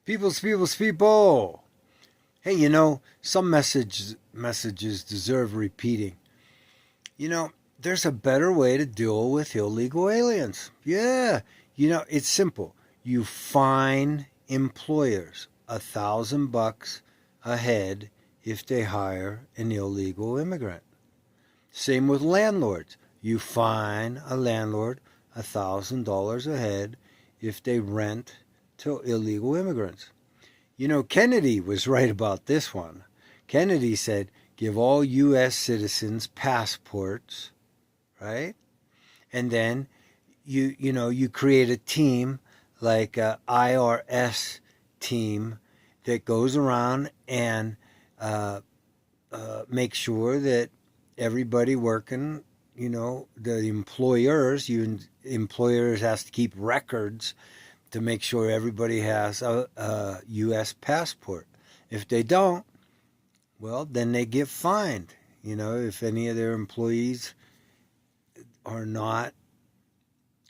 People's people. Hey, some messages deserve repeating. There's a better way to deal with illegal aliens. Yeah. It's simple. You fine employers $1,000 a head if they hire an illegal immigrant. Same with landlords. You fine a landlord $1,000 a head if they rent to illegal immigrants. Kennedy was right about this one. Kennedy said, give all U.S. citizens passports, right? And then you create a team like a IRS team that goes around and make sure that everybody working, the employers has to keep records to make sure everybody has a U.S. passport. If they don't, well, then they get fined. If any of their employees are not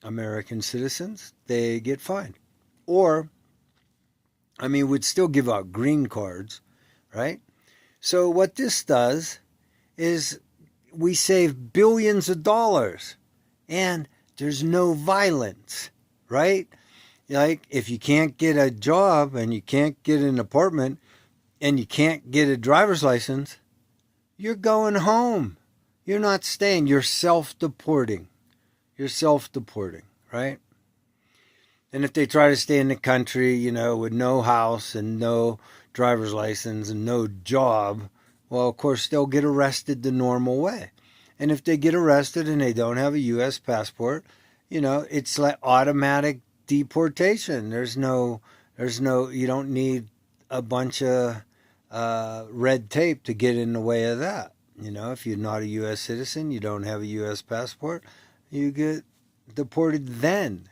American citizens, they get fined. Or, we'd still give out green cards, right? So what this does is we save billions of dollars and there's no violence, right? Like if you can't get a job and you can't get an apartment and you can't get a driver's license, you're going home. You're not staying. You're self-deporting. Right? And if they try to stay in the country, with no house and no driver's license and no job, well, of course, they'll get arrested the normal way. And if they get arrested and they don't have a U.S. passport, it's like automatic deportation. You don't need a bunch of red tape to get in the way of that. If you're not a U.S. citizen, you don't have a U.S. passport, you get deported then.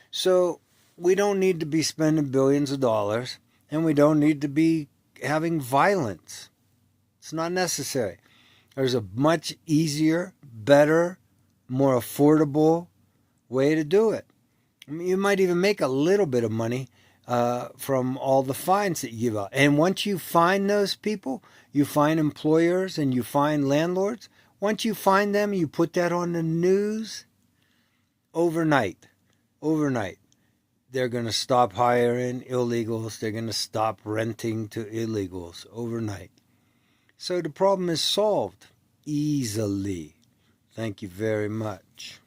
So we don't need to be spending billions of dollars, and we don't need to be having violence. It's not necessary. There's a much easier, better, more affordable way to do it. You might even make a little bit of money from all the fines that you give out. And once you find those people, you find employers and you find landlords, once you find them, you put that on the news overnight. They're going to stop hiring illegals. They're going to stop renting to illegals overnight. So the problem is solved easily. Thank you very much.